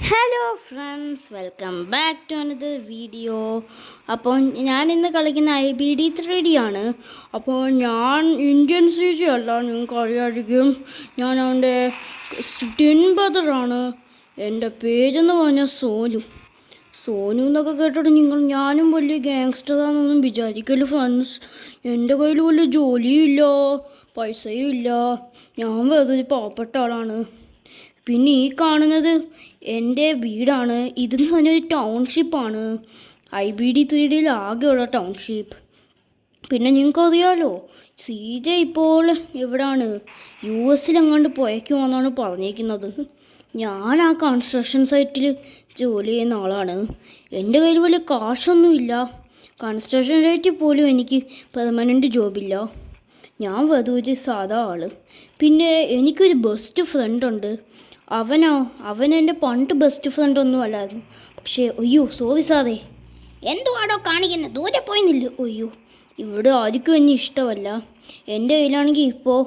Hello friends, welcome back to another video. അപ്പോൾ ഞാൻ ഇന്ന് കളിക്കുന്ന IBD3D ആണ്. അപ്പോൾ ഞാൻ ഇന്ത്യൻ CG അല്ല, നിങ്ങൾക്ക് അറിയാമായിരിക്കും. ഞാൻ അവൻ്റെ ട്വിൻ ബ്രദറാണ്. എൻ്റെ പേരെന്ന് പറഞ്ഞാൽ സോനു. സോനു എന്നൊക്കെ കേട്ടിട്ട് ഞാനും വലിയ ഗാങ്സ്റ്ററാണെന്നൊന്നും വിചാരിക്കല് ഫ്രണ്ട്സ്. എൻ്റെ കയ്യിൽ വലിയ ജോലിയും ഇല്ല, പൈസയും ഇല്ല. ഞാൻ വെറുതെ പാവപ്പെട്ട ആളാണ്. പിന്നെ ഈ കാണുന്നത് എൻ്റെ വീടാണ്. ഇതെന്ന് പറഞ്ഞൊരു ടൗൺഷിപ്പാണ്, IBD3Dയിൽ ആകെയുള്ള ടൗൺഷിപ്പ്. പിന്നെ നിങ്ങൾക്കറിയാമല്ലോ, CJ ഇപ്പോൾ എവിടാണ്, US പോയേക്കുമെന്നാണ് പറഞ്ഞേക്കുന്നത്. ഞാൻ ആ കൺസ്ട്രക്ഷൻ സൈറ്റിൽ ജോലി ചെയ്യുന്ന ആളാണ്. എൻ്റെ കയ്യിൽ വലിയ കാശൊന്നുമില്ല. കൺസ്ട്രക്ഷൻ സൈറ്റിൽ പോലും എനിക്ക് പെർമനൻറ്റ് ജോബില്ല. ഞാൻ വെറുതെ ഒരു സാധാ ആൾ. പിന്നെ എനിക്കൊരു ബെസ്റ്റ് ഫ്രണ്ട് ഉണ്ട്. അവൻ എൻ്റെ പണ്ട് ബെസ്റ്റ് ഫ്രണ്ട് ഒന്നും അല്ലായിരുന്നു. പക്ഷേ അയ്യോ സോറി സാറേ. എന്തുവാടോ കാണിക്കുന്നത്? ദൂരെ പോയിന്നില്ല. അയ്യോ, ഇവിടെ ആർക്കും എന്നെ ഇഷ്ടമല്ല. എൻ്റെ കയ്യിലാണെങ്കിൽ ഇപ്പോൾ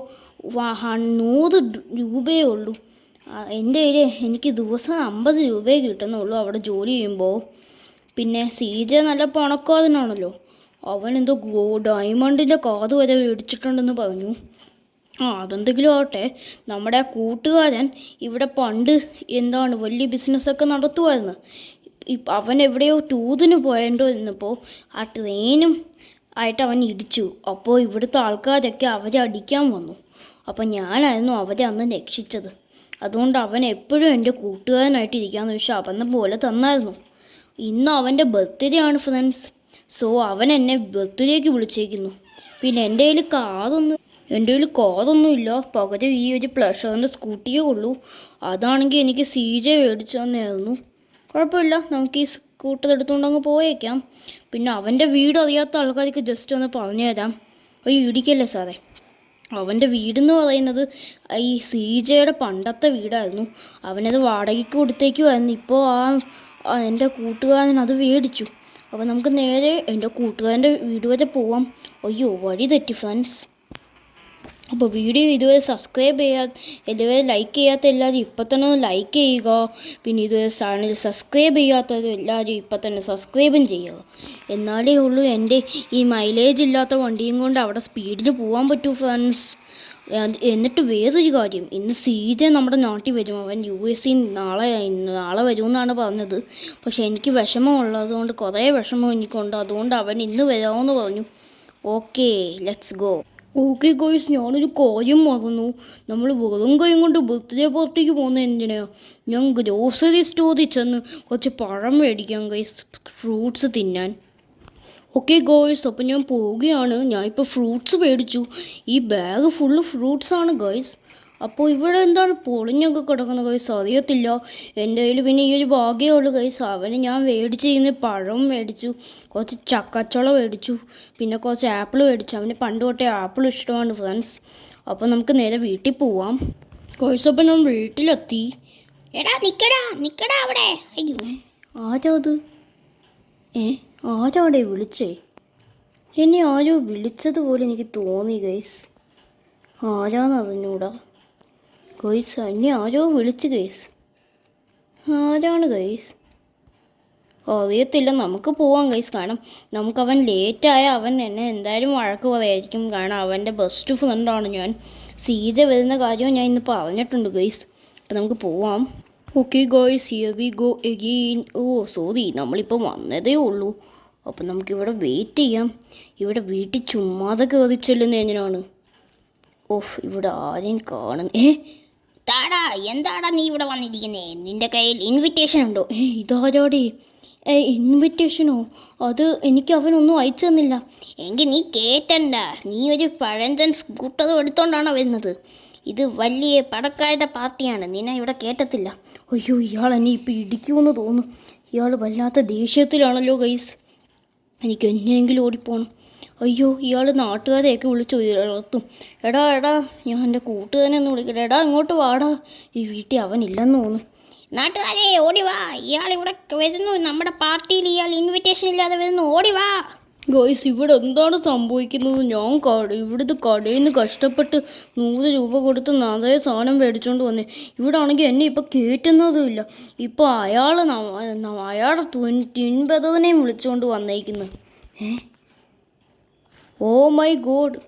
100 രൂപയേ ഉള്ളൂ. എൻ്റെ കയ്യിൽ എനിക്ക് ദിവസം 50 രൂപയേ കിട്ടുന്നുള്ളൂ അവിടെ ജോലി ചെയ്യുമ്പോൾ. പിന്നെ CJ നല്ല പണക്കാരനാണല്ലോ. അവനെന്തോ ഡയമണ്ടിൻ്റെ കാത് വരെ മേടിച്ചിട്ടുണ്ടെന്ന് പറഞ്ഞു. അതെന്തെങ്കിലും ആവട്ടെ, നമ്മുടെ കൂട്ടുകാരൻ ഇവിടെ പണ്ട് വലിയ ബിസിനസ്സൊക്കെ നടത്തുമായിരുന്നു. അവൻ എവിടെയോ ടൂറിന് പോയതോ ഇരുന്നപ്പോൾ ആ ട്രെയിനും ആയിട്ട് അവൻ ഇടിച്ചു. അപ്പോൾ ഇവിടുത്തെ ആൾക്കാരൊക്കെ അവരെ അടിക്കാൻ വന്നു. അപ്പോൾ ഞാനായിരുന്നു അവരെ അന്ന് രക്ഷിച്ചത്. അതുകൊണ്ട് അവൻ എപ്പോഴും എൻ്റെ കൂട്ടുകാരനായിട്ട് ഇരിക്കാമെന്ന് വെച്ചാൽ അവനെ പോലെ തന്നായിരുന്നു. ഇന്ന് അവൻ്റെ ബർത്ത്ഡേ ആണ് ഫ്രണ്ട്സ്. സോ അവൻ എന്നെ ബർത്ത്ഡേക്ക് വിളിച്ചേക്കുന്നു. പിന്നെ എൻ്റെ കയ്യിൽ കാറൊന്നും ഇല്ല. പകരം ഈ ഒരു പ്ലഷറിൻ്റെ സ്കൂട്ടിയേ ഉള്ളൂ. അതാണെങ്കിൽ എനിക്ക് CJ മേടിച്ചു തന്നെയായിരുന്നു. കുഴപ്പമില്ല, നമുക്ക് ഈ സ്കൂട്ടർ എടുത്തുകൊണ്ട് അങ്ങ് പോയേക്കാം. പിന്നെ അവൻ്റെ വീട് അറിയാത്ത ആൾക്കാർക്ക് ജസ്റ്റ് ഒന്ന് പറഞ്ഞു തരാം. അയ്യോ ഇടിക്കല്ലേ സാറേ. അവൻ്റെ വീടെന്ന് പറയുന്നത് ഈ CJയുടെ പണ്ടത്തെ വീടായിരുന്നു. അവനത് വാടകയ്ക്ക് കൊടുത്തേക്കുമായിരുന്നു. ഇപ്പോൾ എൻ്റെ കൂട്ടുകാരൻ അത് മേടിച്ചു. അപ്പോൾ നമുക്ക് നേരെ എൻ്റെ കൂട്ടുകാരൻ്റെ വീട് വരെ പോവാം. അയ്യോ വഴി തെറ്റി ഫ്രണ്ട്സ്. അപ്പോൾ വീഡിയോ ഇതുവരെ സബ്സ്ക്രൈബ് ഇതുവരെ ലൈക്ക് ചെയ്യാത്ത എല്ലാവരും ഇപ്പം തന്നെ ഒന്ന് ലൈക്ക് ചെയ്യുക. പിന്നെ ഇതുവരെ ചാനൽ സബ്സ്ക്രൈബ് ചെയ്യാത്തവരും എല്ലാവരും ഇപ്പം തന്നെ സബ്സ്ക്രൈബും ചെയ്യുക. എന്നാലേ ഉള്ളൂ എൻ്റെ ഈ മൈലേജ് ഇല്ലാത്ത വണ്ടിയും കൊണ്ട് അവിടെ സ്പീഡിൽ പോകാൻ പറ്റൂ ഫ്രണ്ട്സ്. എന്നിട്ട് വേറൊരു കാര്യം, ഇന്ന് CJ നമ്മുടെ നാട്ടിൽ വരും. അവൻ US നാളെ വരുമെന്നാണ് പറഞ്ഞത്. പക്ഷേ എനിക്ക് വിഷമമുള്ളതുകൊണ്ട്, കുറേ വിഷമം എനിക്കുണ്ട്. അതുകൊണ്ട് അവൻ ഇന്ന് വരാമെന്ന് പറഞ്ഞു. Okay, let's go. ഓക്കെ ഗോയ്സ്, ഞാനൊരു കാര്യം മറന്നു. നമ്മൾ വെറും കൈയും കൊണ്ട് ബർത്ത്ഡേ പാർട്ടിക്ക് പോകുന്നത് എന്തിനാണ്? ഞാൻ ഗ്രോസറി സ്റ്റോറിൽ ചെന്ന് കുറച്ച് പഴം മേടിക്കാം ഗൈസ്, ഫ്രൂട്ട്സ് തിന്നാൻ. ഓക്കെ ഗോയ്സ്, അപ്പോൾ ഞാൻ പോവുകയാണ്. ഞാനിപ്പോൾ ഫ്രൂട്ട്സ് മേടിച്ചു. ഈ ബാഗ് ഫുള്ള് ഫ്രൂട്ട്സാണ് ഗൈസ്. അപ്പോൾ ഇവിടെ എന്താണ് പൊളിഞ്ഞൊക്കെ കിടക്കുന്നത് ഗൈസ്, അറിയത്തില്ല. എൻ്റെ കയ്യിൽ പിന്നെ ഈ ഒരു ഭാഗ്യമേ ഉള്ളൂ ഗൈസ്. അവന് ഞാൻ മേടിച്ചിരുന്ന പഴം മേടിച്ചു, കുറച്ച് ചക്കച്ചുള മേടിച്ചു, പിന്നെ കുറച്ച് ആപ്പിൾ മേടിച്ചു. അവന് പണ്ട് തൊട്ടേ ആപ്പിൾ ഇഷ്ടമാണ് ഫ്രണ്ട്സ്. അപ്പോൾ നമുക്ക് നേരെ വീട്ടിൽ പോവാം ഗൈസ്. അപ്പോൾ ഞാൻ വീട്ടിലെത്തി. എടാ നിക്കടാ അവിടെ. അയ്യോ ആരാ അത്? ആരാടെ വിളിച്ചേ? എന്നെ ആരോ വിളിച്ചതുപോലെ എനിക്ക് തോന്നി ഗൈസ്. ആരാന്ന് അറിഞ്ഞൂടാ ഗൈസ്. എന്നെ ആരോ വിളിച്ച് ഗൈസ്. ആരാണ് ഗൈസ്? അറിയത്തില്ല. നമുക്ക് പോവാം ഗൈസ്. കാരണം അവൻ ലേറ്റായ അവൻ എന്നെ എന്തായാലും വഴക്ക് പറയായിരിക്കും. കാരണം അവൻ്റെ ബെസ്റ്റ് ഫ്രണ്ടാണ് ഞാൻ. CJ വരുന്ന കാര്യവും ഞാൻ ഇന്ന് പറഞ്ഞിട്ടുണ്ട് ഗൈസ്. അപ്പം നമുക്ക് പോവാം. Okay guys, here we go again. Sorry, നമ്മളിപ്പോൾ വന്നതേ ഉള്ളൂ. അപ്പം നമുക്കിവിടെ വെയിറ്റ് ചെയ്യാം. ഇവിടെ വീട്ടിൽ ചുമ്മാതെ കയറി ചെല്ലുന്ന എങ്ങനെയാണ്? ഇവിടെ ആരെയും കാണുന്നു. താടാ, എന്താടാ നീ ഇവിടെ വന്നിരിക്കുന്നേ? നിന്റെ കയ്യിൽ ഇൻവിറ്റേഷൻ ഉണ്ടോ? ഇതാരോടെ ഇൻവിറ്റേഷനോ? അത് എനിക്ക് അവനൊന്നും അയച്ചു തന്നില്ല. എങ്കിൽ നീ കേട്ടണ്ട. നീ ഒരു പഴഞ്ചൻ സ്കൂട്ടർ എടുത്തോണ്ടാണോ വരുന്നത്? ഇത് വലിയ പണക്കാരുടെ പാർട്ടിയാണ്. നിന്നെ ഇവിടെ കേട്ടത്തില്ല. അയ്യോ, ഇയാൾ എന്നെ ഇപ്പം ഇടിക്കുമെന്ന് തോന്നുന്നു. ഇയാൾ വല്ലാത്ത ദേഷ്യത്തിലാണല്ലോ ഗൈസ്. എനിക്ക് എങ്ങനെയെങ്കിലും ഓടിപ്പോണം. അയ്യോ, ഇയാൾ നാട്ടുകാരെയൊക്കെ വിളിച്ചു ഉയർത്തും. എടാ ഞാൻ എൻ്റെ കൂട്ടുകാരനെ ഒന്ന് വിളിക്കട്ടെ. എടാ ഇങ്ങോട്ട് വാടാ. ഈ വീട്ടിൽ അവനില്ലെന്ന് തോന്നുന്നു. നാട്ടുകാരെ ഓടിവാ, ഇയാൾ ഇവിടെ വരുന്നു. നമ്മുടെ പാർട്ടിയിൽ ഇയാൾ ഇൻവിറ്റേഷൻ ഇല്ലാതെ വരുന്നു. ഓടിവാ. ഗോയ്സ് ഇവിടെ എന്താണ് സംഭവിക്കുന്നത്? ഞാൻ ഇവിടുത്തെ കടയിൽ നിന്ന് കഷ്ടപ്പെട്ട് 100 രൂപ കൊടുത്ത് അതേ സാധനം മേടിച്ചുകൊണ്ട് വന്നേ. ഇവിടെ ആണെങ്കിൽ എന്നെ ഇപ്പം കയറ്റുന്നതുമില്ല. ഇപ്പോൾ അയാളുടെ ട്വിൻ ബ്രദറിനെയും വിളിച്ചുകൊണ്ട് വന്നേക്കുന്നു. ഓ മൈ ഗോഡ്,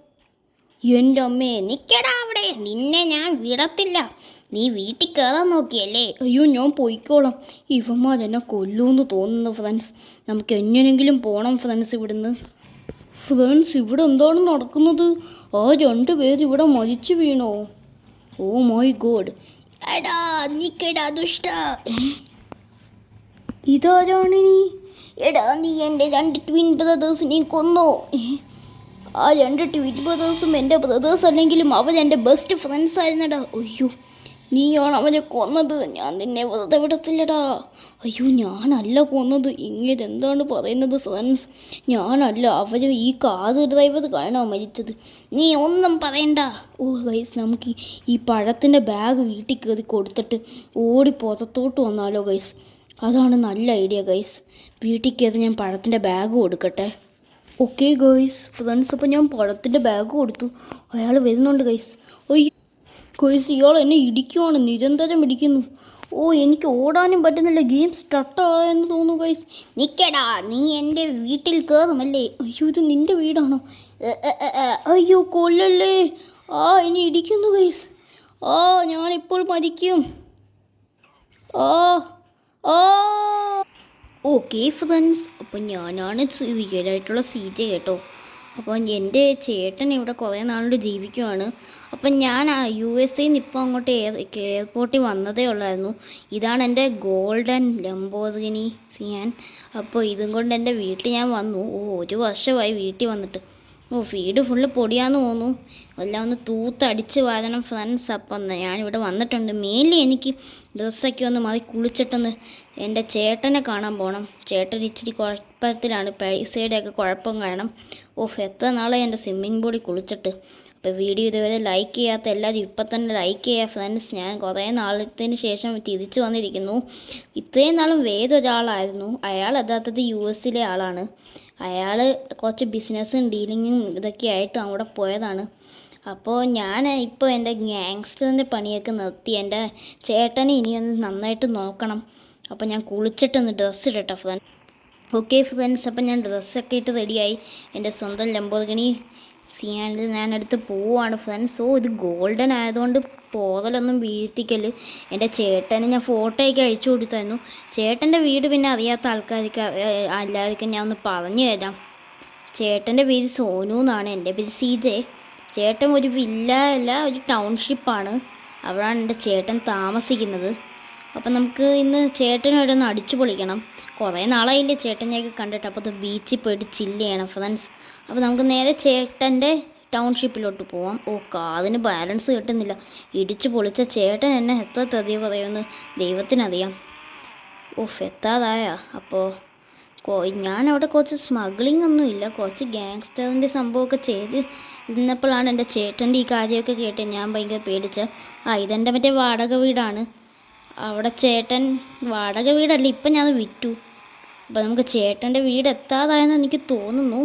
എൻ്റെ അമ്മേ. നിക്കടാ അവിടെ, നിന്നെ ഞാൻ വിടത്തില്ല. നീ വീട്ടിൽ കയറാൻ നോക്കിയല്ലേ? അയ്യോ, ഞാൻ പോയിക്കോളാം. ഇവന്മാർ എന്നെ കൊല്ലുമെന്ന് തോന്നുന്നു ഫ്രണ്ട്സ്. നമുക്ക് എങ്ങനെയെങ്കിലും പോകണം ഫ്രണ്ട്സ് ഇവിടുന്ന്. ഫ്രണ്ട്സ്, ഇവിടെ എന്താണ് നടക്കുന്നത്? ആ 2 പേര് ഇവിടെ മരിച്ചു വീണോ? Oh my god. എടാ നിക്കടാ ദുഷ്ട. ഇതാരാണിനി? എടാ നീ എൻ്റെ 2 ട്വിൻ ബ്രദേഴ്സിനെയും കൊന്നോ? ആ 2 ട്വിൻ ബ്രദേഴ്സും എൻ്റെ ബ്രദേഴ്സ് അല്ലെങ്കിലും അവരെൻ്റെ ബെസ്റ്റ് ഫ്രണ്ട്സ് ആയിരുന്നടാ. അയ്യോ, നീയാണ് അവനെ കൊന്നത്. ഞാൻ നിന്നെ വെറുതെ വിടത്തില്ലടാ. അയ്യോ, ഞാനല്ല കൊന്നത്. ഇങ്ങനെ എന്താണ് പറയുന്നത് ഫ്രണ്ട്സ്? ഞാനല്ല. അവർ ഈ കാർ ഡ്രൈവർ കാണാൻ മരിച്ചത്. നീ ഒന്നും പറയണ്ട. ഓ ഗൈസ്, നമുക്ക് ഈ പഴത്തിൻ്റെ ബാഗ് വീട്ടിൽ കയറി കൊടുത്തിട്ട് ഓടി പുറത്തോട്ട് വന്നാലോ ഗൈസ്? അതാണ് നല്ല ഐഡിയ ഗൈസ്. വീട്ടിൽ കയറി ഞാൻ പഴത്തിൻ്റെ ബാഗ് കൊടുക്കട്ടെ. ഓക്കെ ഗൈസ് ഫ്രണ്ട്സ്, അപ്പോൾ ഞാൻ പഴത്തിൻ്റെ ബാഗ് കൊടുത്തു. അയാൾ വരുന്നുണ്ട് ഗൈസ്. അയ്യോ ഗൈസ്, ഇയാൾ എന്നെ ഇടിക്കുവാണ്, നിരന്തരം ഇടിക്കുന്നു. ഓ, എനിക്ക് ഓടാനും പറ്റുന്നില്ല. ഗെയിം സ്റ്റാർട്ടായെന്ന് തോന്നുന്നു ഗൈസ്. നിക്കടാ, നീ എൻ്റെ വീട്ടിൽ കയറുമല്ലേ? അയ്യോ, ഇത് നിൻ്റെ വീടാണോ? അയ്യോ, കൊല്ലല്ലേ. എന്നെ ഇടിക്കുന്നു ഗൈസ്. ഞാനിപ്പോൾ മരിക്കും. ആ ആ ഓക്കെ ഫ്രണ്ട്സ്, അപ്പം ഞാനാണ് റിയലായിട്ടുള്ള CJ കേട്ടോ. അപ്പം എൻ്റെ ചേട്ടൻ ഇവിടെ കുറേ നാളുകൊണ്ട് ജീവിക്കുവാണ്. അപ്പം ഞാൻ USA നിന്ന് ഇപ്പോൾ അങ്ങോട്ട് എയർപോർട്ടിൽ വന്നതേ ഉള്ളായിരുന്നു. ഇതാണ് എൻ്റെ ഗോൾഡൻ ലംബോർഗിനി സിയാൻ. അപ്പോൾ ഇതും കൊണ്ട് എൻ്റെ വീട്ടിൽ ഞാൻ വന്നു. 1 വർഷമായി വീട്ടിൽ വന്നിട്ട്. വീട് ഫുള്ള് പൊടിയാന്ന് തോന്നുന്നു. എല്ലാം ഒന്ന് തൂത്തടിച്ച് വാരണം ഫ്രണ്ട്സ്. അപ്പം ഞാനിവിടെ വന്നിട്ടുണ്ട്. മെയിൻലി എനിക്ക് ഡ്രസ്സൊക്കെ ഒന്ന് മാറി കുളിച്ചിട്ടൊന്ന് എൻ്റെ ചേട്ടനെ കാണാൻ പോകണം. ചേട്ടൻ ഇച്ചിരി കുഴപ്പത്തിലാണ്, പൈസയുടെയൊക്കെ കുഴപ്പം കാരണം. എത്ര നാളായി എൻ്റെ സ്വിമ്മിംഗ് പൂളിൽ കുളിച്ചിട്ട്. അപ്പോൾ വീഡിയോ ഇതുവരെ ലൈക്ക് ചെയ്യാത്ത എല്ലാവരും ഇപ്പം തന്നെ ലൈക്ക് ചെയ്യുക ഫ്രണ്ട്സ്. ഞാൻ കുറേ നാളത്തിന് ശേഷം തിരിച്ചു വന്നിരിക്കുന്നു. ഇത്രയും നാളും വേറൊരാളായിരുന്നു. അയാൾ യഥാർത്ഥത്തിൽ US ആളാണ്. അയാൾ കുറച്ച് ബിസിനസ്സും ഡീലിങ്ങും ഇതൊക്കെ ആയിട്ട് അവിടെ പോയതാണ്. അപ്പോൾ ഞാൻ ഇപ്പോൾ എൻ്റെ ഗാങ്സ്റ്ററിൻ്റെ പണിയൊക്കെ നിർത്തി. എൻ്റെ ചേട്ടനെ ഇനിയൊന്ന് നന്നായിട്ട് നോക്കണം. അപ്പോൾ ഞാൻ കുളിച്ചിട്ടൊന്ന് ഡ്രസ്സ് ഇടട്ടെ ഫ്രണ്ട്. ഓക്കെ ഫ്രണ്ട്സ്, അപ്പം ഞാൻ ഡ്രസ്സൊക്കെ ഇട്ട് റെഡിയായി. എൻ്റെ സ്വന്തം ലംബോർഗിനി സിയാനിൽ ഞാനെടുത്ത് പോവുകയാണ് ഫ്രണ്ട്സ്. ഇത് ഗോൾഡൻ ആയതുകൊണ്ട് പോതലൊന്നും വീഴ്ത്തിക്കല്. എൻ്റെ ചേട്ടന് ഞാൻ ഫോട്ടോയൊക്കെ അയച്ചു കൊടുത്തായിരുന്നു. ചേട്ടൻ്റെ വീട് പിന്നെ അറിയാത്ത ആൾക്കാർക്ക് എല്ലാവർക്കും ഞാൻ ഒന്ന് പറഞ്ഞു തരാം. ചേട്ടൻ്റെ പേര് സോനു എന്നാണ്. എൻ്റെ പേര് CJ. ചേട്ടൻ ഒരു വില്ല അല്ല, ഒരു ടൗൺഷിപ്പാണ്. അവിടെയാണ് എൻ്റെ ചേട്ടൻ താമസിക്കുന്നത്. അപ്പം നമുക്ക് ഇന്ന് ചേട്ടനോടെ ഒന്ന് അടിച്ചു പൊളിക്കണം. കുറേ നാളായില്ലേ ചേട്ടനെയൊക്കെ കണ്ടിട്ട്. അപ്പോൾ അത് ബീച്ചിൽ പോയിട്ട് ചില്ല് ചെയ്യണം ഫ്രണ്ട്സ്. അപ്പോൾ നമുക്ക് നേരെ ചേട്ടൻ്റെ ടൗൺഷിപ്പിലോട്ട് പോവാം. കാതിന് ബാലൻസ് കിട്ടുന്നില്ല. ഇടിച്ചു പൊളിച്ച ചേട്ടൻ എന്നെ എത്ര തെറിയ പറയുമെന്ന് ദൈവത്തിനറിയാം. എത്താതായ. അപ്പോൾ ഞാനവിടെ കുറച്ച് സ്മഗ്ലിംഗ് ഒന്നുമില്ല, കുറച്ച് ഗാങ്സ്റ്ററിൻ്റെ സംഭവമൊക്കെ ചെയ്ത് ഇരുന്നപ്പോഴാണ് എൻ്റെ ചേട്ടൻ്റെ ഈ കാര്യമൊക്കെ കേട്ട് ഞാൻ ഭയങ്കര പേടിച്ച്. ഇതെൻ്റെ മറ്റേ വാടക വീടാണ്. അവിടെ ചേട്ടൻ വാടക വീടല്ല, ഇപ്പം ഞാൻ വിറ്റു. അപ്പോൾ നമുക്ക് ചേട്ടൻ്റെ വീട് എത്താതായെന്ന് എനിക്ക് തോന്നുന്നു.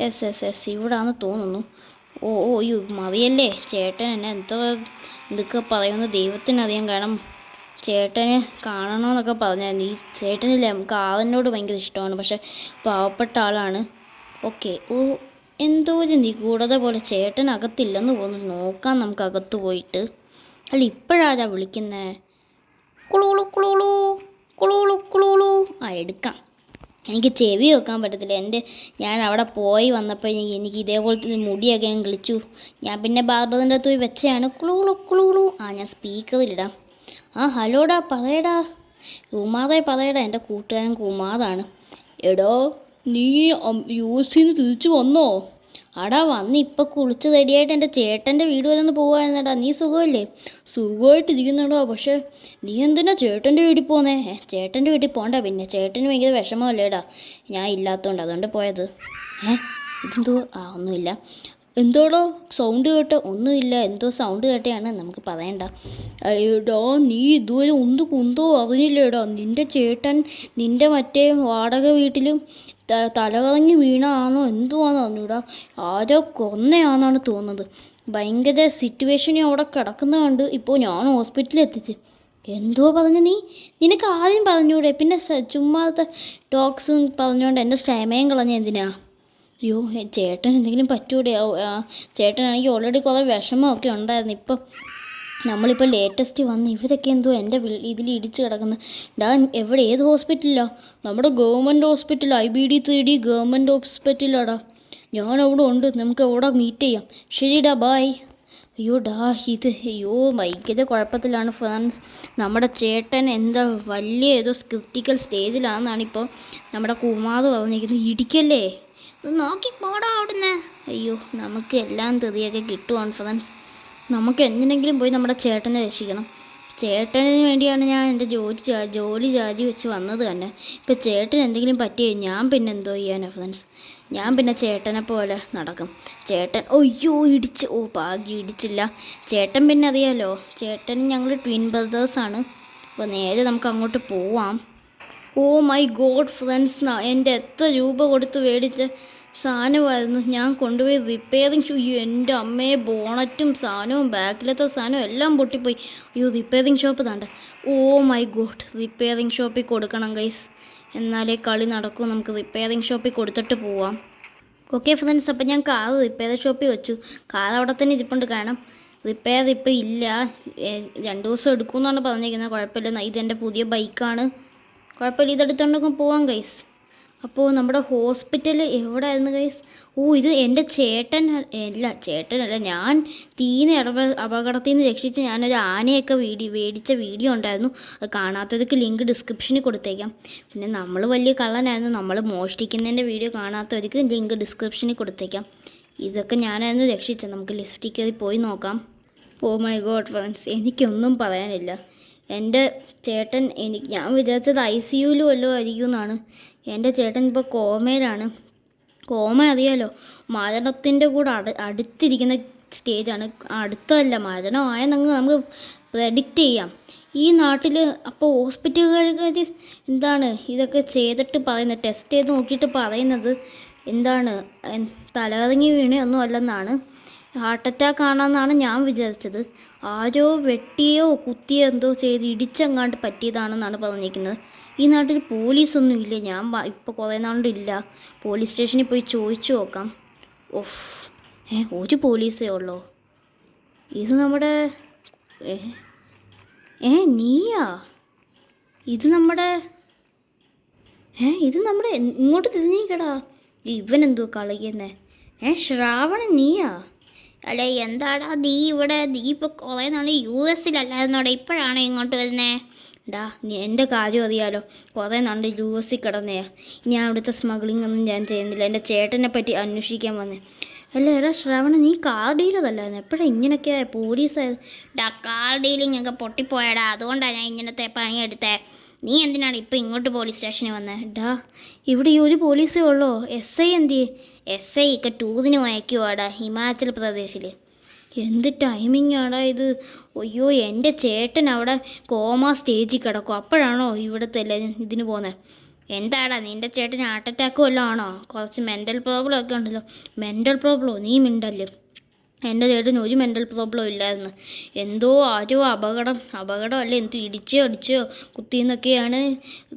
എസ് ഇവിടാന്ന് തോന്നുന്നു. മതിയല്ലേ. ചേട്ടൻ എന്നെ എന്തൊക്കെ പറയുമെന്ന് ദൈവത്തിനറിയാം. കാരണം ചേട്ടന് കാണണമെന്നൊക്കെ പറഞ്ഞായിരുന്നു. ഈ ചേട്ടനില്ലേ, കാവലിനോട് ഭയങ്കര ഇഷ്ടമാണ്, പക്ഷെ പാവപ്പെട്ട ആളാണ്. എന്തോ ഒരു നിഗൂഢത പോലെ. ചേട്ടൻ അകത്തില്ലെന്ന് തോന്നുന്നു. നോക്കാം നമുക്ക് അകത്ത് പോയിട്ട്. അല്ല, ഇപ്പോഴാരാ വിളിക്കുന്നത്? കുളൂളു കുളൂളു കുളൂളു കുളൂളു. എടുക്കാം. എനിക്ക് ചെവി വെക്കാൻ പറ്റത്തില്ല. ഞാൻ അവിടെ പോയി വന്നപ്പോൾ എനിക്ക് ഇതേപോലത്തെ മുടിയൊക്കെ ഞാൻ കിളിച്ചു. ഞാൻ പിന്നെ ബാർബറിൻ്റെ അടുത്ത് പോയി വെച്ചതാണ്. കുളൂളു കുളൂളു. ഞാൻ സ്പീക്കറിലിടാം. ഹലോടാ, പറയടാ. കുമാറേ പറയടാ. എൻ്റെ കൂട്ടുകാരൻ കുമാറാണ്. എടോ, നീ US നിന്ന് തിരിച്ചു വന്നോ? വന്ന് ഇപ്പം കുളിച്ച് റെഡിയായിട്ട് എൻ്റെ ചേട്ടൻ്റെ വീട് വരെ ഒന്ന് പോവായിരുന്നടാ. നീ സുഖമല്ലേ? സുഖമായിട്ടിരിക്കുന്നുണ്ടോ? പക്ഷേ നീ എന്തിനാ ചേട്ടൻ്റെ വീട്ടിൽ പോന്നേ? ചേട്ടൻ്റെ വീട്ടിൽ പോകണ്ട. പിന്നെ ചേട്ടന് ഭയങ്കര വിഷമമല്ലേടാ ഞാൻ ഇല്ലാത്തതുകൊണ്ട്, അതുകൊണ്ട് പോയത്. ഇതെന്തോ? ഒന്നുമില്ല. എന്തോടോ സൗണ്ട് കേട്ടോ? ഒന്നുമില്ല, എന്തോ സൗണ്ട് കേട്ടയാണ്. നമുക്ക് പറയണ്ട. എടാ, നീ ഇതുവരെ കുന്തോ അറിഞ്ഞില്ലേടാ? നിൻ്റെ ചേട്ടൻ നിൻ്റെ മറ്റേ വാടക വീട്ടിലും തലകറങ്ങി വീണാണോ എന്തുവാന്ന് അറിഞ്ഞൂടാ, ആരോ കൊന്നയാണെന്നാണ് തോന്നുന്നത്. ഭയങ്കര സിറ്റുവേഷനിൽ അവിടെ കിടക്കുന്നത് കണ്ട് ഇപ്പോൾ ഞാൻ ഹോസ്പിറ്റലിൽ എത്തിച്ച്. എന്തോ പറഞ്ഞു നിനക്ക് ആദ്യം പറഞ്ഞൂടെ, പിന്നെ ചുമ്മാതെ ടോക്സും പറഞ്ഞുകൊണ്ട് എൻ്റെ സമയം കളഞ്ഞ എന്തിനാ? അയ്യോ ചേട്ടൻ എന്തെങ്കിലും പറ്റൂടെ? ചേട്ടനാണെങ്കിൽ ഓൾറെഡി കുറേ വിഷമമൊക്കെ ഉണ്ടായിരുന്നു. ഇപ്പം നമ്മളിപ്പോൾ ലേറ്റസ്റ്റ് വന്ന് ഇവരൊക്കെ എന്തോ എൻ്റെ ഇതിൽ ഇടിച്ച് കിടക്കുന്നത്. എവിടെ, ഏത് ഹോസ്പിറ്റലിലാണ്? നമ്മുടെ ഗവൺമെൻറ് ഹോസ്പിറ്റൽ, IBD3D ഗവൺമെൻറ് ഹോസ്പിറ്റലാടാ. ഞാൻ അവിടെ ഉണ്ട്, നമുക്ക് അവിടെ മീറ്റ് ചെയ്യാം. ശരിടാ, ബായ്. അയ്യോ ഭയങ്കര കുഴപ്പത്തിലാണ് ഫ്രണ്ട്സ്. നമ്മുടെ ചേട്ടൻ എന്താ വലിയ ഏതോ ക്രിട്ടിക്കൽ സ്റ്റേജിലാണെന്നാണ് ഇപ്പോൾ നമ്മുടെ കുമാർ പറഞ്ഞിരിക്കുന്നത്. ഇടിക്കല്ലേ, നോക്കി പോടാ അവിടുന്ന്. അയ്യോ നമുക്ക് എല്ലാം തെറിയൊക്കെ കിട്ടുവാണ് ഫ്രണ്ട്സ്. നമുക്ക് എന്തിനെങ്കിലും പോയി നമ്മുടെ ചേട്ടനെ രക്ഷിക്കണം. ചേട്ടന് വേണ്ടിയാണ് ഞാൻ എൻ്റെ ജോലി രാജി വെച്ച് വന്നത് തന്നെ. ഇപ്പോൾ ചേട്ടന് എന്തെങ്കിലും പറ്റിയേ ഞാൻ പിന്നെ എന്തോ ചെയ്യാനാണ് ഫ്രണ്ട്സ്? ഞാൻ പിന്നെ ചേട്ടനെ പോലെ നടക്കും. ചേട്ടൻ ഇടിച്ച്, ഭാഗ്യം ഇടിച്ചില്ല. ചേട്ടൻ പിന്നെ അറിയാലോ, ചേട്ടനും ഞങ്ങൾ ട്വിൻ ബ്രദേഴ്സാണ്. അപ്പോൾ നേരെ നമുക്ക് അങ്ങോട്ട് പോവാം. മൈ ഗോഡ് ഫ്രണ്ട്സ്, എൻ്റെ എത്ര രൂപ കൊടുത്ത് മേടിച്ച സാധനമായിരുന്നു. ഞാൻ കൊണ്ടുപോയി റിപ്പയറിങ് എൻ്റെ അമ്മയെ ബോണറ്റും സാധനവും ബാക്കിലത്തെ സാധനവും എല്ലാം പൊട്ടിപ്പോയി. റിപ്പയറിങ് ഷോപ്പ് താണ്ട. മൈ ഗോഡ്, റിപ്പയറിങ് ഷോപ്പിൽ കൊടുക്കണം ഗൈസ്, എന്നാലേ കളി നടക്കൂ. നമുക്ക് റിപ്പയറിങ് ഷോപ്പിൽ കൊടുത്തിട്ട് പോവാം. ഓക്കെ ഫ്രണ്ട്സ്, അപ്പം ഞാൻ കാർ റിപ്പയർ ഷോപ്പിൽ വെച്ചു. കാർ അവിടെ തന്നെ ഇരിപ്പുണ്ട്. കാരണം റിപ്പയർ ഇപ്പോൾ ഇല്ല, 2 ദിവസം എടുക്കുമെന്നാണ് പറഞ്ഞിരിക്കുന്നത്. കുഴപ്പമില്ല, ഇതെൻ്റെ പുതിയ ബൈക്കാണ്, കുഴപ്പമില്ല, ഇതെടുത്തോണ്ടൊക്കെ പോവാം ഗൈസ്. അപ്പോൾ നമ്മുടെ ഹോസ്പിറ്റൽ എവിടെ ആയിരുന്നു ഗൈസ്? ഇത് എൻ്റെ ചേട്ടനല്ല, ഞാൻ അപകടത്തിൽ നിന്ന് രക്ഷിച്ച് ഞാനൊരു ആനയൊക്കെ മേടിച്ച വീഡിയോ ഉണ്ടായിരുന്നു. അത് കാണാത്തവർക്ക് ലിങ്ക് ഡിസ്ക്രിപ്ഷനിൽ കൊടുത്തേക്കാം. പിന്നെ നമ്മൾ വലിയ കള്ളനായിരുന്നു, നമ്മൾ മോഷ്ടിക്കുന്നതിൻ്റെ വീഡിയോ കാണാത്തവർക്ക് ലിങ്ക് ഡിസ്ക്രിപ്ഷനിൽ കൊടുത്തേക്കാം. ഇതൊക്കെ ഞാനായിരുന്നു രക്ഷിച്ചത്. നമുക്ക് ലിഫ്റ്റിൽ കയറി പോയി നോക്കാം. മൈ ഗോഡ് ഫ്രണ്ട്സ്, എനിക്കൊന്നും പറയാനില്ല. എൻ്റെ ചേട്ടൻ ഞാൻ വിചാരിച്ചത് ICUവിൽ വല്ലതും ആയിരിക്കും എന്നാണ്. എൻ്റെ ചേട്ടൻ ഇപ്പോൾ കോമയിലാണ്. കോമ അറിയാലോ, മരണത്തിൻ്റെ കൂടെ അടുത്തിരിക്കുന്ന സ്റ്റേജാണ്. അടുത്തല്ല, മരണമായെന്നങ്ങ് നമുക്ക് പ്രെഡിക്റ്റ് ചെയ്യാം ഈ നാട്ടിൽ. അപ്പോൾ ഹോസ്പിറ്റലുകാർ എന്താണ് ഇതൊക്കെ ചെയ്തിട്ട് പറയുന്നത്, ടെസ്റ്റ് ചെയ്ത് നോക്കിയിട്ട് പറയുന്നത് എന്താണ്, തലകറങ്ങി വീണയൊന്നും അല്ലെന്നാണ്, ഹാർട്ട് അറ്റാക്ക് ആണെന്നാണ് ഞാൻ വിചാരിച്ചത്. ആരോ വെട്ടിയോ കുത്തിയോ എന്തോ ചെയ്ത് ഇടിച്ചെങ്ങാണ്ട് പറ്റിയതാണെന്നാണ് പറഞ്ഞിരിക്കുന്നത്. ഈ നാട്ടിൽ പോലീസൊന്നും ഇല്ല. ഞാൻ ഇപ്പോൾ കുറേ നാളുണ്ടില്ല. പോലീസ് സ്റ്റേഷനിൽ പോയി ചോദിച്ചു നോക്കാം. ഒരു പോലീസേ ഉള്ളോ? ഇത് നമ്മുടെ നീയാ? ഇത് നമ്മുടെ ഇങ്ങോട്ട് തിരിഞ്ഞിക്കടാ. ഇവനെന്തോ കളിക്കുന്നേ? ശ്രാവണൻ നീയാ? അല്ല എന്താടാ നീ ഇപ്പോൾ കുറേ നാൾ US-ലല്ലായിരുന്നോടെ, ഇപ്പോഴാണ് ഇങ്ങോട്ട് വരുന്നേ? എൻ്റെ കാര്യം അറിയാലോ, കുറേ നാൾ US കിടന്നേ. ഞാൻ അവിടുത്തെ സ്മഗ്ലിംഗ് ഒന്നും ഞാൻ ചെയ്യുന്നില്ല, എൻ്റെ ചേട്ടനെ പറ്റി അന്വേഷിക്കാൻ വന്നേ. എടാ ശ്രാവണ, നീ കാർ ഡീലറല്ലായിരുന്നു, എപ്പോഴാണ് ഇങ്ങനെയൊക്കെ പോലീസായത്? കാർ ഡീലിംഗ് ഒക്കെ പൊട്ടിപ്പോയടാ, അതുകൊണ്ടാണ് ഞാൻ ഇങ്ങനത്തെ പണിയെടുത്തേ. നീ എന്തിനാണ് ഇപ്പോൾ ഇങ്ങോട്ട് പോലീസ് സ്റ്റേഷനിൽ വന്നത്? ഇവിടെ ഈ ഒരു പോലീസേ ഉള്ളോ? SI എന്തിയേ? SI ഒക്കെ ടൂറിന് അയക്കുവാടാ ഹിമാചൽ പ്രദേശിൽ. എന്ത് ടൈമിംഗ് ആടാ ഇത്? എൻ്റെ ചേട്ടൻ അവിടെ കോമ സ്റ്റേജിൽ കിടക്കും, അപ്പോഴാണോ ഇവിടുത്തെ ഇതിന് പോകുന്നത്? എന്താടാ നിൻ്റെ ചേട്ടൻ ഹാർട്ട് അറ്റാക്ക് വല്ലതും ആണോ? കുറച്ച് മെൻ്റൽ പ്രോബ്ലം ഒക്കെ ഉണ്ടല്ലോ. മെൻ്റൽ പ്രോബ്ലമോ? നീ മിണ്ടല്ലേ. എൻ്റെ ചേട്ടന് ഒരു മെൻ്റൽ പ്രോബ്ലം ഇല്ലായിരുന്നു. എന്തോ ആരോ അപകടമല്ല, എന്തോ അടിച്ചോ കുത്തിയെന്നൊക്കെയാണ്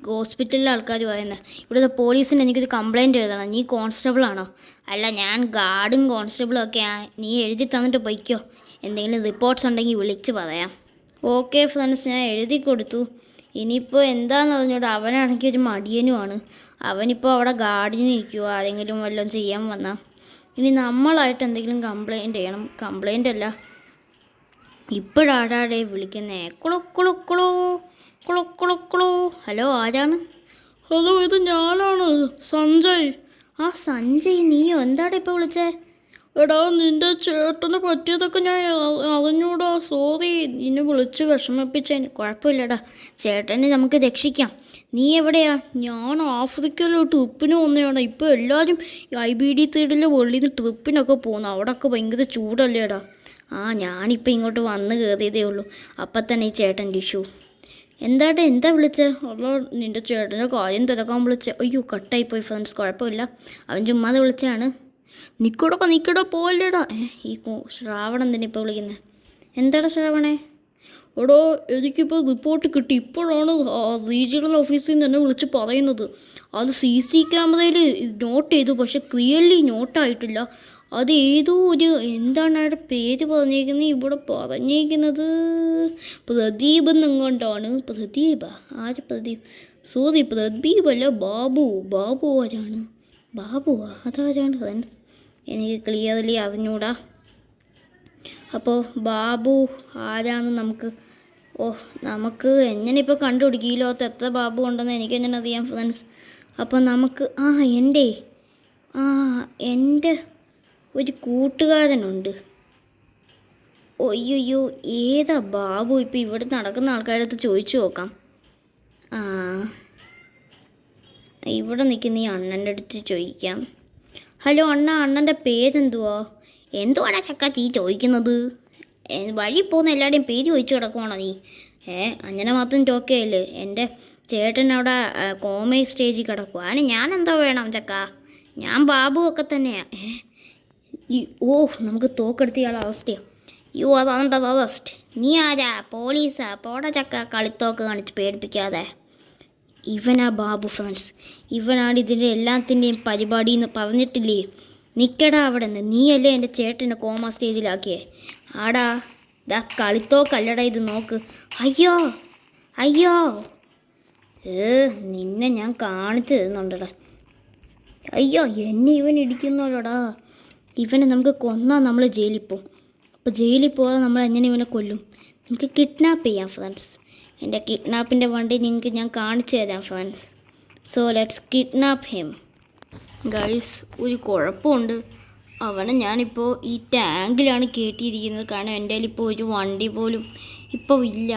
ഹോസ്പിറ്റലിലെ ആൾക്കാർ പറയുന്നത്. ഇവിടുത്തെ പോലീസിന് എനിക്കൊരു കംപ്ലയിൻറ്റ് എഴുതണം. നീ കോൺസ്റ്റബിൾ ആണോ? അല്ല, ഞാൻ ഗാർഡും കോൺസ്റ്റബിളും ഒക്കെയാണ്. നീ എഴുതി തന്നിട്ട് പൊയ്ക്കോ, എന്തെങ്കിലും റിപ്പോർട്ട്സ് ഉണ്ടെങ്കിൽ വിളിച്ച് പറയാം. ഓക്കെ ഫ്രണ്ട്സ്, ഞാൻ എഴുതി കൊടുത്തു. ഇനിയിപ്പോൾ എന്താണെന്ന് പറഞ്ഞോട്ട്, അവനാണെങ്കിൽ ഒരു മടിയനുമാണ്. അവനിപ്പോൾ അവിടെ ഗാർഡിന് നിൽക്കുമോ, ആരെങ്കിലും വല്ലതും ചെയ്യാൻ വന്നാൽ. ഇനി നമ്മളായിട്ട് എന്തെങ്കിലും കംപ്ലയിൻ്റ് ചെയ്യണം. കംപ്ലയിൻ്റ് അല്ല, ഇപ്പോഴാടാടെ വിളിക്കുന്നേ. കുളു. ഹലോ, ആരാണ്? ഹലോ, ഇത് ഞാനാണ്, സഞ്ജയ്. സഞ്ജയ്, നീയോ? എന്താടാ ഇപ്പോൾ വിളിച്ചേ? എടാ, നിൻ്റെ ചേട്ടന് പറ്റിയതൊക്കെ ഞാൻ അറിഞ്ഞൂടാ, സോറി, നിന്നെ വിളിച്ച് വിഷമിപ്പിച്ചതിന്. കുഴപ്പമില്ലടാ, ചേട്ടനെ നമുക്ക് രക്ഷിക്കാം. നീ എവിടെയാ? ഞാൻ ആഫ്രിക്കയിലെ ട്രിപ്പിന് വന്നതാണ്. ഇപ്പോൾ എല്ലാവരും IBD3D വെളിയിൽ നിന്ന് ട്രിപ്പിനൊക്കെ പോകുന്നു. അവിടെയൊക്കെ ഭയങ്കര ചൂടല്ലേടാ. ഞാനിപ്പോൾ ഇങ്ങോട്ട് വന്ന് കയറിയതേ ഉള്ളൂ. അപ്പം തന്നെ ഈ ചേട്ടൻ ഡിഷു എന്താ വിളിച്ചേ? അല്ലോ നിൻ്റെ ചേട്ടൻ്റെ കാര്യം തിരക്കാൻ വിളിച്ചേ. അയ്യോ കട്ടായിപ്പോയി ഫ്രണ്ട്സ്, കുഴപ്പമില്ല, അവൻ ചുമ്മാതെ വിളിച്ചതാണ്. നിൽക്കടോ പോയില്ലേടാ. ഈ ശ്രാവണം തന്നെ ഇപ്പോൾ വിളിക്കുന്നത്. എന്താടാ ശ്രാവണേ? എടോ എനിക്കിപ്പോൾ റിപ്പോർട്ട് കിട്ടി. ഇപ്പോഴാണ് റീജിയണൽ ഓഫീസിൽ നിന്ന് തന്നെ വിളിച്ച് പറയുന്നത്. അത് CC ക്യാമറയിൽ നോട്ട് ചെയ്തു, പക്ഷെ ക്ലിയർലി നോട്ടായിട്ടില്ല. അത് ഏതോ ഒരു എന്താണ് അയാളുടെ പേര് പറഞ്ഞേക്കുന്നത്, ഇവിടെ പറഞ്ഞേക്കുന്നത് പ്രദീപ് എന്നെങ്ങാണ്ടാണ്. പ്രദീപ? ആര് പ്രദീപ്? സോറി, പ്രദീപ് അല്ല, ബാബു ആരാണ്? ബാബുവാ? അതാരാണ് ഫ്രണ്ട്സ്? എനിക്ക് ക്ലിയർലി അറിഞ്ഞൂടാ. അപ്പോൾ ബാബു ആരാന്ന് നമുക്ക് എങ്ങനെ ഇപ്പോൾ കണ്ടുപിടിക്കും? ഈ ലോകത്ത് എത്ര ബാബു ഉണ്ടെന്ന് എനിക്ക് എങ്ങനെ അറിയാം ഫ്രണ്ട്സ്? അപ്പോൾ നമുക്ക് എൻ്റെ ഒരു കൂട്ടുകാരനുണ്ട്. ഒയ്യോ, ഏതാ ബാബു? ഇപ്പോൾ ഇവിടെ നടക്കുന്ന ആൾക്കാരുടെ അടുത്ത് ചോദിച്ചു നോക്കാം. ഇവിടെ നിൽക്കുന്ന ഈ അണ്ണൻ്റെ അടുത്ത് ചോദിക്കാം. ഹലോ അണ്ണൻ്റെ പേരെന്തുവാ? എന്തുവാടാ ചക്ക നീ ചോദിക്കുന്നത്? വഴി പോകുന്ന എല്ലാവരുടെയും പേര് ചോദിച്ചു കിടക്കുവാണോ നീ? അങ്ങനെ മാത്രം ചോക്കയല്ലേ? എൻ്റെ ചേട്ടൻ അവിടെ കോമേ സ്റ്റേജിൽ കിടക്കുക. അതിന് ഞാൻ എന്താ വേണം ചക്ക? ഞാൻ ബാബു ഒക്കെ തന്നെയാണ്. നമുക്ക് തോക്കെടുത്ത് ഇയാളെ അവസ്ഥയാണ്. അതാണ്ട് അറസ്റ്റ്. നീ ആരാ? പോലീസാ? പോടാ ചക്ക, കളിത്തോക്ക് കാണിച്ച് പേടിപ്പിക്കാതെ. ഇവനാ ബാബു ഫ്രണ്ട്സ്. ഇവനാണ് ഇതിൻ്റെ എല്ലാത്തിൻ്റെയും പരിപാടി എന്ന് പറഞ്ഞിട്ടില്ലേ? നിൽക്കടാ അവിടെ നിന്ന്. നീയല്ലേ എൻ്റെ ചേട്ടനെ കോമ സ്റ്റേജിലാക്കിയേ? ആടാ, കളിത്തോക്കല്ലടാ ഇത്, നോക്ക്. അയ്യോ നിന്നെ ഞാൻ കാണിച്ചു തരുന്നുണ്ടടാ. അയ്യോ, എന്നെ ഇവൻ ഇടിക്കുന്നല്ലോടാ. ഇവനെ നമുക്ക് കൊന്നാൽ നമ്മൾ ജയിലിൽ പോകും. അപ്പോൾ ജയിലിൽ പോകാതെ നമ്മൾ എങ്ങനെ ഇവനെ കൊല്ലും? നമുക്ക് കിഡ്നാപ്പ് ചെയ്യാം ഫ്രണ്ട്സ്. എൻ്റെ കിഡ്നാപ്പിൻ്റെ വണ്ടി നിങ്ങൾക്ക് ഞാൻ കാണിച്ചു തരാം friends. So let's kidnap him. Guys, ഒരു കുഴപ്പമുണ്ട്. അവനെ ഞാനിപ്പോൾ ഈ ടാങ്കിലാണ് കയറ്റിയിരിക്കുന്നത്. കാരണം എൻ്റെ കയ്യിൽ ഇപ്പോൾ ഒരു വണ്ടി പോലും ഇപ്പോൾ ഇല്ല.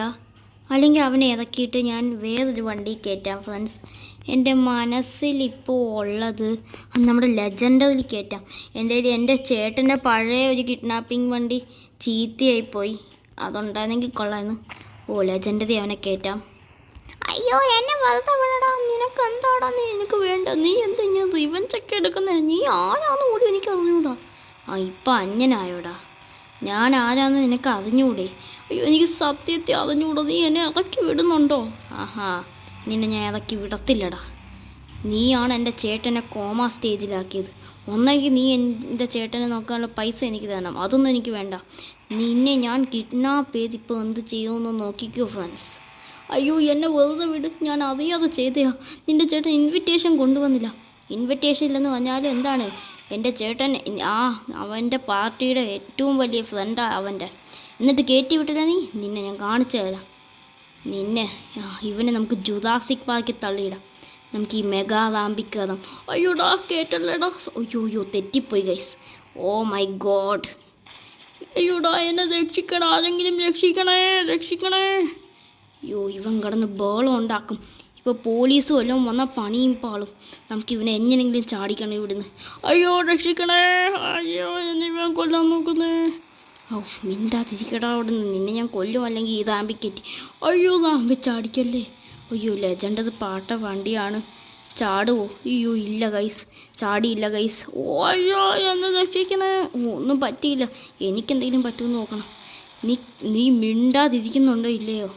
അല്ലെങ്കിൽ അവനെ ഇറക്കിയിട്ട് ഞാൻ വേറൊരു വണ്ടി കയറ്റാം ഫ്രണ്ട്സ്. എൻ്റെ മനസ്സിലിപ്പോൾ ഉള്ളത് നമ്മുടെ ലെജൻഡറിൽ കയറ്റാം. എൻ്റെ ചേട്ടൻ്റെ പഴയ ഒരു കിഡ്നാപ്പിംഗ് വണ്ടി ചീത്തയായിപ്പോയി. അതുണ്ടായിരുന്നെങ്കിൽ കൊള്ളായിരുന്നു. ലെജൻഡറി അവനെ കയറ്റാം. അയ്യോ, എന്നെ വെറുതെ വിടടാ. നിനക്ക് എന്താടാ? നിനക്ക് വേണ്ട. നീ എന്താ ഞാൻ റിവൻ ചെക്ക് എടുക്കുന്നത്? നീ ആരാന്ന് കൂടി എനിക്ക് അറിഞ്ഞൂടാ. ഇപ്പം അഞ്ഞനായോടാ. ഞാൻ ആരാന്ന് നിനക്ക് അറിഞ്ഞൂടെ? അയ്യോ, എനിക്ക് സത്യത്തെ അറിഞ്ഞൂടാ. നീ എന്നെ ഇറക്കി വിടുന്നുണ്ടോ? നിന്നെ ഞാൻ ഇറക്കി വിടത്തില്ലടാ. നീയാണ് എൻ്റെ ചേട്ടനെ കോമ സ്റ്റേജിലാക്കിയത്. ഒന്നെങ്കിൽ നീ എൻ്റെ ചേട്ടനെ നോക്കാനുള്ള പൈസ എനിക്ക് തരണം. അതൊന്നും എനിക്ക് വേണ്ട. നിന്നെ ഞാൻ കിഡ്നാപ്പ് ചെയ്ത് ഇപ്പോൾ എന്ത് ചെയ്യുമെന്ന് നോക്കിക്കോ ഫ്രണ്ട്സ്. അയ്യോ, എന്നെ വെറുതെ വിട്. ഞാൻ അറിയാതെ ചെയ്തയാ. നിൻ്റെ ചേട്ടൻ ഇൻവിറ്റേഷൻ കൊണ്ടുവന്നില്ല. ഇൻവിറ്റേഷൻ ഇല്ലെന്ന് പറഞ്ഞാൽ എന്താണ്? എൻ്റെ ചേട്ടൻ അവൻ്റെ പാർട്ടിയുടെ ഏറ്റവും വലിയ ഫ്രണ്ടാണ് അവൻ്റെ. എന്നിട്ട് കയറ്റി വിട്ടില്ല നീ? നിന്നെ ഞാൻ കാണിച്ചു തരാം. ഇവനെ നമുക്ക് ജുറാസിക് പാർക്കിൽ തള്ളിയിടാം. നമുക്ക് ഈ മെഗാ റാമ്പിൽ കയറാം. അയ്യോടാ, കേട്ടല്ലേടാ. അയ്യോ, തെറ്റിപ്പോയി ഗൈസ്. Oh my God. അയ്യോടാ, എന്നെ രക്ഷിക്കണം. ആരെങ്കിലും രക്ഷിക്കണേ. ഇവൻ കിടന്ന് ബേളം ഉണ്ടാക്കും. ഇപ്പോൾ പോലീസ് വല്ലതും വന്നാൽ പണിയും പാളും. നമുക്കിവനെ എങ്ങനെയെങ്കിലും ചാടിക്കണം ഇവിടുന്ന്. അയ്യോ, രക്ഷിക്കണേ. അയ്യോ, എന്നെ ഇവൻ കൊല്ലാൻ നോക്കുന്നേ. മിണ്ടാതിരിക്കടാ അവിടുന്ന്. നിന്നെ ഞാൻ കൊല്ലും, അല്ലെങ്കിൽ ഈ റാമ്പിക്കറ്റി. അയ്യോ, റാമ്പി ചാടിക്കല്ലേ. ലെജൻഡത് പാട്ട വണ്ടിയാണ്. ചാടുവോ? ഇല്ല ഗൈസ്, ചാടിയില്ല ഗൈസ്. അയ്യോ, എന്നെ രക്ഷിക്കണേ. ഒന്നും പറ്റിയില്ല. എനിക്കെന്തെങ്കിലും പറ്റുമെന്ന് നോക്കണം. നീ മിണ്ടാതിരിക്കുന്നുണ്ടോ ഇല്ലയോ?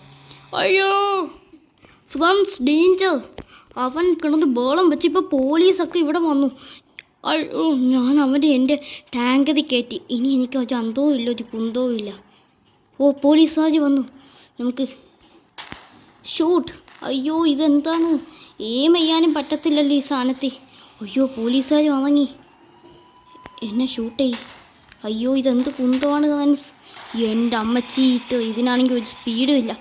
അയ്യോ ഫ്രണ്ട്സ്, ഡേഞ്ചർ. അവൻ കിടന്ന് ബേളം വെച്ച് ഇപ്പോൾ പോലീസൊക്കെ ഇവിടെ വന്നു. അയ്യോ, ഞാൻ അവൻ്റെ എൻ്റെ ടാങ്കറിൽ കയറ്റി. ഇനി എനിക്ക് ഒരു അന്തവും ഇല്ല, ഒരു കുന്തവും ഇല്ല. പോലീസുകാർ വന്നു. നമുക്ക് ഷൂട്ട്. അയ്യോ, ഇതെന്താണ്? എയിം ചെയ്യാനും പറ്റത്തില്ലല്ലോ ഈ സാധനത്തിൽ. അയ്യോ, പോലീസുകാർ വാങ്ങി എന്നെ ഷൂട്ട് ചെയ്യും. അയ്യോ, ഇതെന്ത് കുന്തമാണ് ഗൈസ്. എൻ്റെ അമ്മച്ചി, ഇതിനാണെങ്കിൽ ഒരു സ്പീഡും ഇല്ല.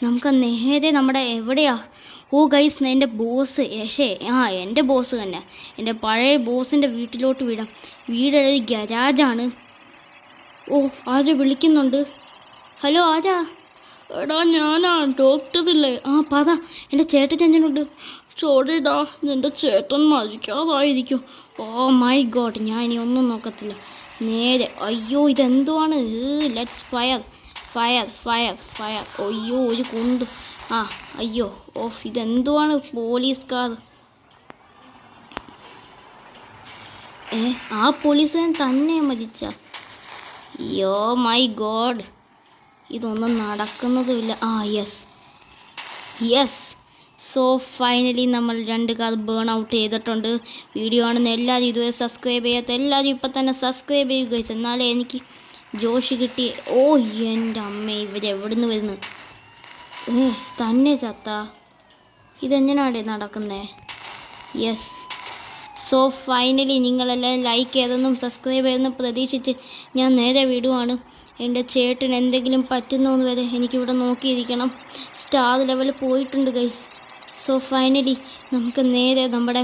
നമുക്ക് നേരെ നമ്മുടെ എവിടെയാ? ഗൈസ്, എൻ്റെ ബോസ് എൻ്റെ ബോസ് തന്നെ. എൻ്റെ പഴയ ബോസിൻ്റെ വീട്ടിലോട്ട് വിടാം. വീട് ഒരു ഗരാജാണ്. ആരോ വിളിക്കുന്നുണ്ട്. ഹലോ, ആരാ? എടാ, ഞാനാ ഡോക്ടറില്ലേ? പറ. എൻ്റെ ചേട്ടൻ എങ്ങനെയുണ്ട്? സോറിടാ, എൻ്റെ ചേട്ടൻ മരിക്കാതായിരിക്കും. മൈ ഗോഡ്, ഞാൻ ഇനി ഒന്നും നോക്കത്തില്ല. നേരെ. അയ്യോ, ഇതെന്തുവാണ്? Let's fire. അയ്യോ, ഒരു ആ അയ്യോ ഓഫ് ഇതെന്തുവാണ് പോലീസുകാർ ആ പോലീസുകാരൻ തന്നെ മരിച്ച യോ മൈ ഗോഡ് ഇതൊന്നും നടക്കുന്നതുമില്ല യെസ് സോ ഫൈനലി നമ്മൾ 2 കാർ ബേൺ ഔട്ട് ചെയ്തിട്ടുണ്ട്. വീഡിയോ കാണുന്ന എല്ലാവരും ഇതുവരെ സബ്സ്ക്രൈബ് ചെയ്യാത്ത എല്ലാവരും ഇപ്പം തന്നെ സബ്സ്ക്രൈബ് ചെയ്യുക എന്നാലേ എനിക്ക് ജോഷ് കിട്ടി. ഓ എൻ്റെ അമ്മ ഇവരെവിടുന്ന് വരുന്നു തന്നെ ചത്ത ഇതെങ്ങനെയാണ് നടക്കുന്നേ? യെസ് സോ ഫൈനലി നിങ്ങളെല്ലാം ലൈക്ക് ചെയ്തെന്നും സബ്സ്ക്രൈബ് ചെയ്തെന്നും പ്രതീക്ഷിച്ച് ഞാൻ നേരെ വിടുവാണ്. എൻ്റെ ചേട്ടൻ എന്തെങ്കിലും പറ്റുന്നോന്ന് വരെ എനിക്കിവിടെ നോക്കിയിരിക്കണം. സ്റ്റാർ ലെവൽ പോയിട്ടുണ്ട് ഗൈസ്. സോ ഫൈനലി നമുക്ക് നേരെ നമ്മുടെ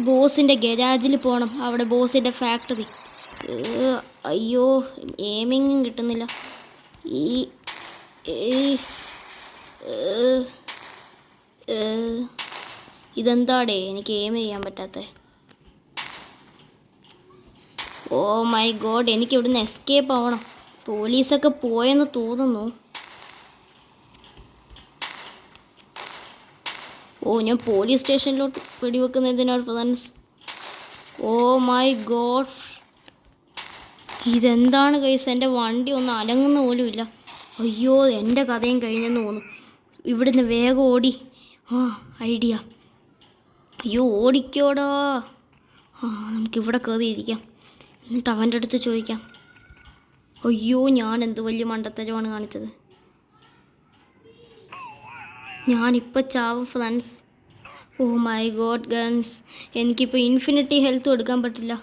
ബോസിൻ്റെ ഗരാജിൽ പോകണം. അവിടെ ബോസിൻ്റെ ഫാക്ടറി. അയ്യോ എയിമിങ്ങും കിട്ടുന്നില്ല. ഇതെന്താടേ എനിക്ക് എയിം ചെയ്യാൻ പറ്റാത്ത? ഓ മൈ ഗോഡ് എനിക്ക് ഇവിടുന്ന് എസ്കേപ്പ് ആവണം. പോലീസൊക്കെ പോയെന്ന് തോന്നുന്നു. ഞാൻ പോലീസ് സ്റ്റേഷനിലോട്ട് വെടിവെക്കുന്നതിനോട് ഫ്രണ്ട്സ്. ഓ മൈ ഗോഡ് ഇതെന്താണ് ഗൈസ്? എൻ്റെ വണ്ടി ഒന്നും അനങ്ങുന്ന പോലും ഇല്ല. അയ്യോ എൻ്റെ കഥയും കഴിഞ്ഞെന്ന് തോന്നുന്നു. ഇവിടുന്ന് വേഗം ഓടി. ഐഡിയ. അയ്യോ ഓടിക്കോടാ. നമുക്കിവിടെ കയറിയിരിക്കാം. എന്നിട്ട് അവൻ്റെ അടുത്ത് ചോദിക്കാം. അയ്യോ ഞാൻ എന്ത് വലിയ മണ്ടത്തരമാണ് കാണിച്ചത്. ഞാനിപ്പോൾ ചാവും friends. Oh my god guns എനിക്കിപ്പോൾ ഇൻഫിനിറ്റി ഹെൽത്തും എടുക്കാൻ പറ്റില്ല.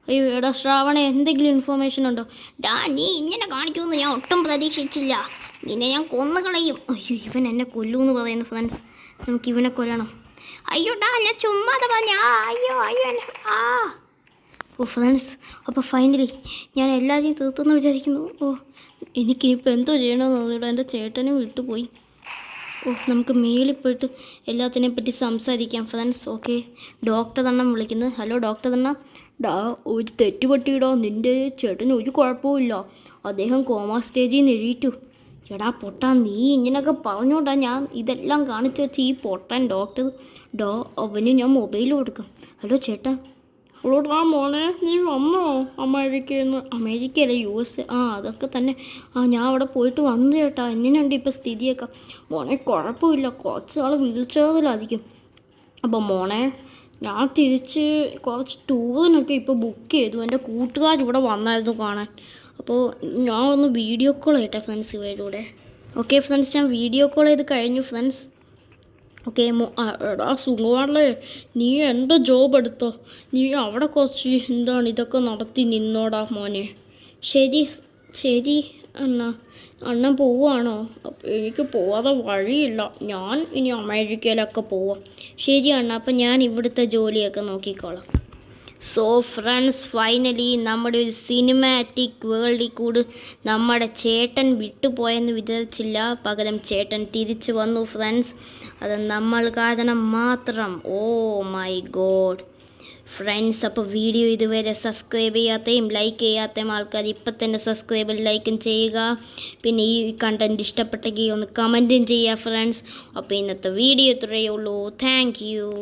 അയ്യോ എടാ ശ്രാവണേ എന്തെങ്കിലും ഇൻഫോർമേഷൻ ഉണ്ടോ? നീ ഇങ്ങനെ കാണിക്കുമെന്ന് ഞാൻ ഒട്ടും പ്രതീക്ഷിച്ചില്ല. നിന്നെ ഞാൻ കൊന്നുകളയും. അയ്യോ ഇവൻ എന്നെ കൊല്ലൂന്ന് പറയുന്നു ഫ്രണ്ട്സ്. നമുക്ക് ഇവനെ കൊല്ലണം. അയ്യോടാ ഞാൻ ചുമ്മാതെ പറഞ്ഞ. അയ്യോ എന്നെ ഓ ഫ്രണ്ട്സ് അപ്പോൾ ഫൈനലി ഞാൻ എല്ലാവരെയും തീർത്തെന്ന് വിചാരിക്കുന്നു. എനിക്കിനിപ്പോൾ എന്തോ ചെയ്യണമെന്ന് തോന്നിയിട്ട് എൻ്റെ ചേട്ടനും വിട്ടുപോയി. നമുക്ക് മേളിൽ പോയിട്ട് എല്ലാത്തിനെ പറ്റി സംസാരിക്കാം ഫ്രണ്ട്സ്. ഓക്കെ ഡോക്ടർ തന്നെ വിളിക്കുന്നത്. ഹലോ ഡോക്ടർ തന്നെ. ഒരു തെറ്റ് പറ്റിയിടോ. നിൻ്റെ ചേട്ടന് ഒരു കുഴപ്പമില്ല. അദ്ദേഹം കോമ സ്റ്റേജിൽ നിന്ന് എഴുതിയിട്ടു. ചേട്ടാ പൊട്ടാ നീ ഇങ്ങനെയൊക്കെ പറഞ്ഞോണ്ടാ ഞാൻ ഇതെല്ലാം കാണിച്ചു വെച്ച് ഈ പൊട്ടാൻ ഡോക്ടർ അവന് ഞാൻ മൊബൈൽ കൊടുക്കാം. ഹലോ ചേട്ടാ. അവളോടാ മോനെ നീ വന്നോ അമേരിക്കയിൽ നിന്ന്? അമേരിക്കയല്ല US. അതൊക്കെ തന്നെ. ഞാൻ അവിടെ പോയിട്ട് വന്നു ചേട്ടാ. എങ്ങനെയുണ്ട് ഇപ്പോൾ സ്ഥിതിയൊക്കെ? മോനെ കുഴപ്പമില്ല. കുറച്ച് നാൾ വീൽ ചെയറിലായിരിക്കും. അപ്പോൾ മോനെ ഞാൻ തിരിച്ച് കുറച്ച് ടൂറിനൊക്കെ ഇപ്പോൾ ബുക്ക് ചെയ്തു. എൻ്റെ കൂട്ടുകാരിവിടെ വന്നായിരുന്നു കാണാൻ. അപ്പോൾ ഞാൻ ഒന്ന് വീഡിയോ കോൾ ചെയ്യട്ടെ ഫ്രണ്ട്സ് ഇവരുടെ. ഓക്കെ ഫ്രണ്ട്സ് ഞാൻ വീഡിയോ കോൾ ചെയ്ത് കഴിഞ്ഞു ഫ്രണ്ട്സ്. ഓക്കെ എടാ സുഖമാണല്ലേ? നീ എൻ്റെ ജോബ് എടുത്തോ. നീ അവിടെ കുറച്ച് ഇതൊക്കെ നടത്തി നിന്നോടാ മോനെ. ശരി അണ്ണൻ പോവുകയാണോ? എനിക്ക് പോവാതെ വഴിയില്ല. ഞാൻ ഇനി അമേരിക്കയിലൊക്കെ പോവാം. ശരി അണ്ണ അപ്പം ഞാൻ ഇവിടുത്തെ ജോലിയൊക്കെ നോക്കിക്കോളാം. സോ ഫ്രണ്ട്സ് ഫൈനലി നമ്മുടെ ഒരു സിനിമാറ്റിക് വേൾഡിൽ കൂടി നമ്മുടെ ചേട്ടൻ വിട്ടുപോയെന്ന് വിചാരിച്ചില്ല. പകരം ചേട്ടൻ തിരിച്ചു വന്നു ഫ്രണ്ട്സ്. അത് നമ്മൾ കാരണം മാത്രം. ഓ മൈ ഗോഡ് ഫ്രണ്ട്സ് അപ്പോൾ വീഡിയോ ഇതുവരെ സബ്സ്ക്രൈബ് ചെയ്യാത്തയും ലൈക്ക് ചെയ്യാത്തയും ആൾക്കാർ ഇപ്പം തന്നെ സബ്സ്ക്രൈബും ലൈക്കും ചെയ്യുക. പിന്നെ ഈ കണ്ടൻറ്റ് ഇഷ്ടപ്പെട്ടെങ്കിൽ ഒന്ന് കമൻറ്റും ചെയ്യുക ഫ്രണ്ട്സ്. അപ്പോൾ ഇന്നത്തെ വീഡിയോ ഇത്രയേ ഉള്ളൂ. Thank you.